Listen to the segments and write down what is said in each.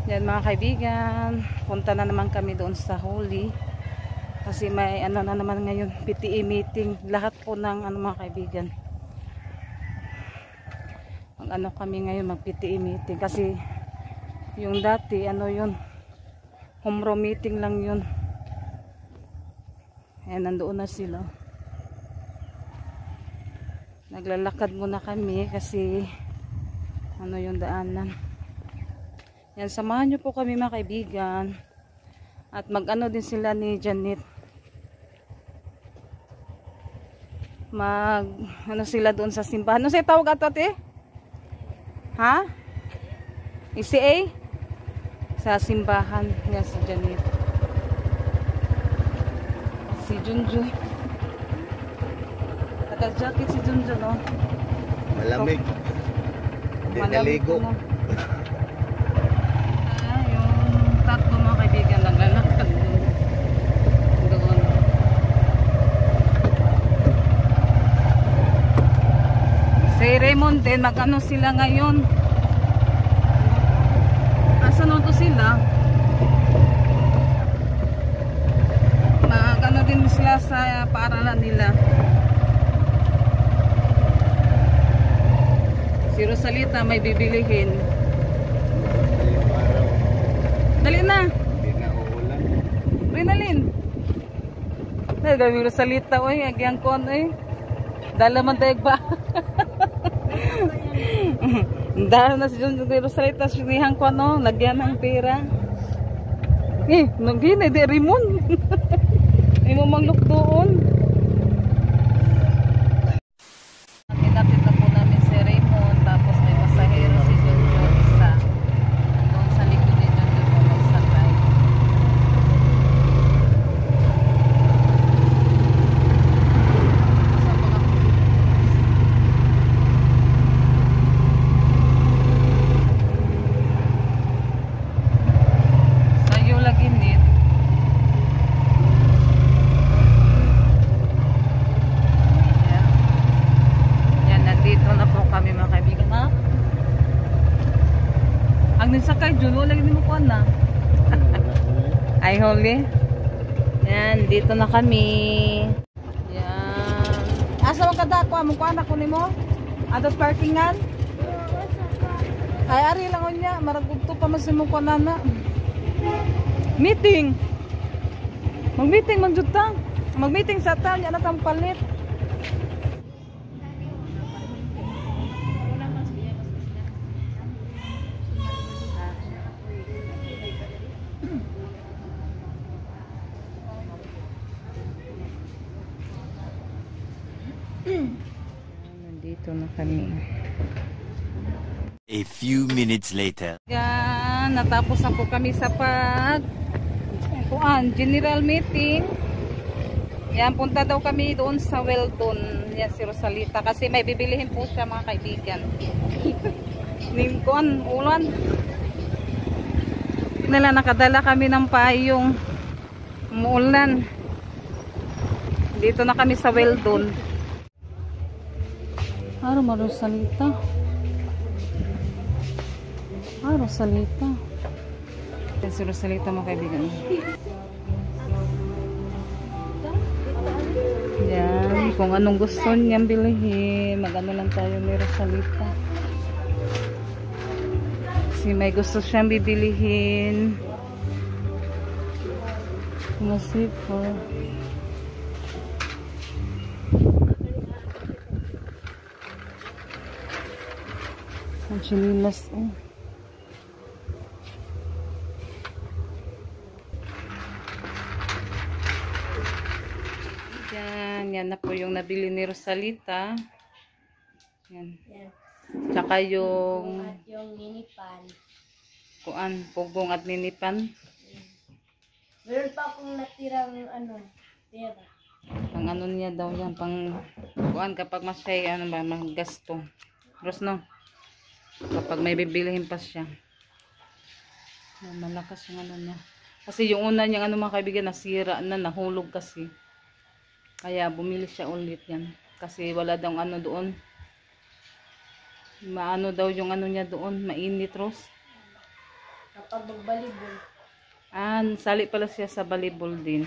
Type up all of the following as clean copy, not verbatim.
Yan mga kaibigan, punta na naman kami doon sa Holy. Kasi may ano na naman ngayon, PTA meeting. Lahat po ng ano mga kaibigan. Mag ano kami ngayon, mag PTA meeting. Kasi yung dati, ano yun, homeroom meeting lang yun. Ayan, nandoon na sila. Naglalakad muna kami kasi ano yung daanan. Yan, samahan nyo po kami mga kaibigan. At mag-ano din sila ni Janet. Ano sila doon sa simbahan. Ano siya tawag ato ate? Ha? ECA? Sa simbahan. Yan si Janet. Si Junjun. Naka-jacket si Junjun, no? Malamig. Hindi Malamig naligo. na. Yung tatlo mga kaibigan naglalakad doon. Si Raymond din, mag-ano sila ngayon. Asan to sila? Mag-ano din sila sa paaralan nila. Si Rosalita may bibilihin. Ngayong araw, Dali na! hindi na uulan. Rinalin. Nagawin Rosalita, oy, agyang kon, oy. Dala man tayo ba? Dahil na si Rosalita, sinihang ko, no? Lagyan ng pera. Nagin, di Rimon. Hindi mo manglok doon. Kinapit na po namin si Raymond, tapos may pasahero si Junjun isa. Doon sa likod ni Junjun po magsakay. Sayo lagi nit. Yan, nandito na po kami mga kaibigan. Ha? Ang nisakay, Juno, lagi mo ko na. Ay, Holy. Yan, dito na kami. Yan. Asa mo kada ko? Among kuha na ko ni mo? Ados parkingan? Ay, ari lang o niya. Maragugto pa mas mo ko na na. Meeting. Mag-meeting, magjuta. Mag-meeting sa town. Yan na tang palit. Nandito na kami. A few minutes later. Yan, natapos na po kami sa general meeting. Yan, punta daw kami doon sa Weldon. Yan si Rosalita kasi may bibilihin po siya mga kaibigan. Ningkuan, ulan. Nila nakadala kami ng payong. Umuulan. Dito na kami sa Weldon. Rosalita. Rosalita. Yan si Rosalita mga kaibigan. Yan, kung anong gusto niyang bilhin, mag-ano lang tayo ni Rosalita. Kasi may gusto siyang bibilihin. Masipo. Ang chinilas, oh. Yan na po yung nabili ni Rosalita. Yan. Tsaka yung ninipan. Pugong at ninipan. Meron pa akong natirang pera. Pang ano niya daw yan, pang kapag masay, gasto. Ros no? Kapag may bibilihin pa siya. Malakas yung niya. Kasi yung una niyang mga kaibigan, nasira na, nahulog kasi. Kaya bumili siya ulit yan. Kasi wala daw doon. Maano daw yung niya doon, mainit, Ros. Kapag magbalibol. Sali pala siya sa volleyball din.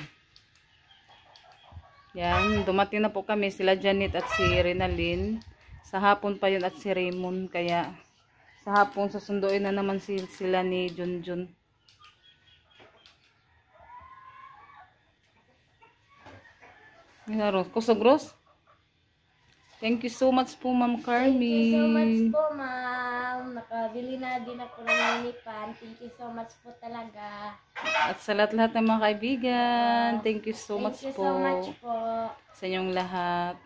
Yan, dumating na po kami sila Janet at si Renalyn. Sa hapon pa yun at si Raymond. Kaya sa hapon susunduin na naman sila ni Junjun. Kusog Ros. Thank you so much po, Ma'am Carmi. Thank you so much po, ma'am. Nakabili na din ako ng mini pan. Thank you so much po talaga. At sa lahat-lahat ng mga kaibigan, thank you so much Thank you po. so much po. Sa inyong lahat.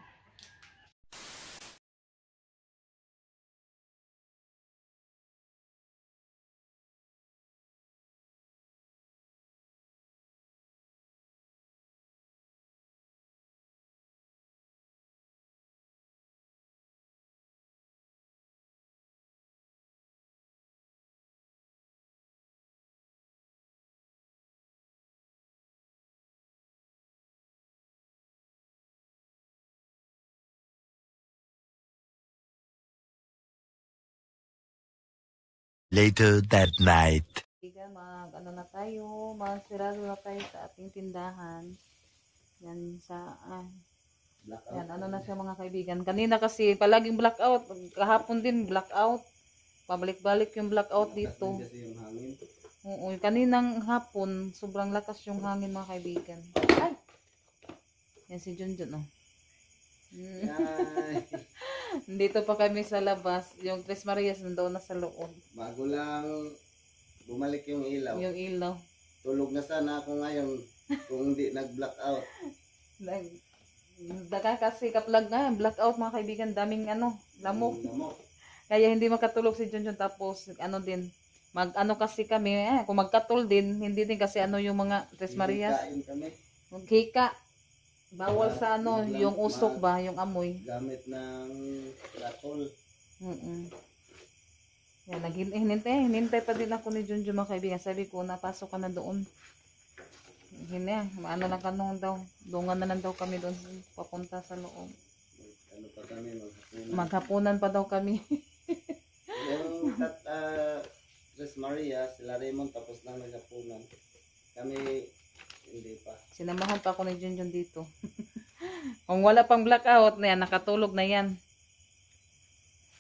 Later that night. Na tayo, magsirado na tayo sa ating tindahan. Yan sa yan, na siya mga kaibigan. Kanina kasi palaging blackout, kahapon din blackout. Pabalik-balik yung blackout dito. Kasi yung hangin. Oo, kaninang hapon sobrang lakas yung hangin mga kaibigan. Ay. Yan si Junjun oh. Ay, Dito pa kami sa labas. Yung Tres Marias nandoon na sa loob. bago lang bumalik yung ilaw. Yung ilaw. Tulog na sana ako ngayon kung hindi nag-blackout. Kasi kaplag na, blackout mga kaibigan, daming lamok. Lamok. Kaya hindi makatulog si Junjun tapos din, kasi kami, kung magkatul din, hindi din kasi yung mga Tres Marias. Kain kami Maghika. Bawal sa yung usok ba, yung amoy. gamit ng ratol. Yan, hinintay pa din ako ni Junjun mga kaibigan. Sabi ko, napasok ka na doon. Lang daw. Dungan na lang daw kami doon, papunta sa loob. Ano pa kami, Maghapunan pa daw kami. yung Tres Maria, sila Raymond tapos lang naghapunan. Kami hindi pa. Sinamahan pa ako ni Junjun dito. Kung wala pang blackout na yan, nakatulog na yan.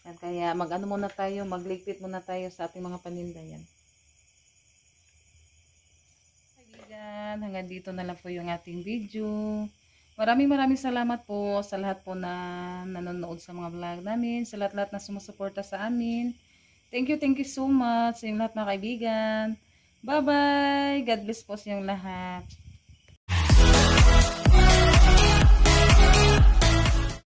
At kaya muna tayo, magligpit muna tayo sa ating mga paninda yan. Kaibigan, hanggang dito na lang po yung ating video. Maraming salamat po sa lahat po na nanonood sa mga vlog namin, sa lahat na sumusuporta sa amin. Thank you so much sa inyong lahat mga kaibigan. Bye-bye! God bless po sa inyong lahat.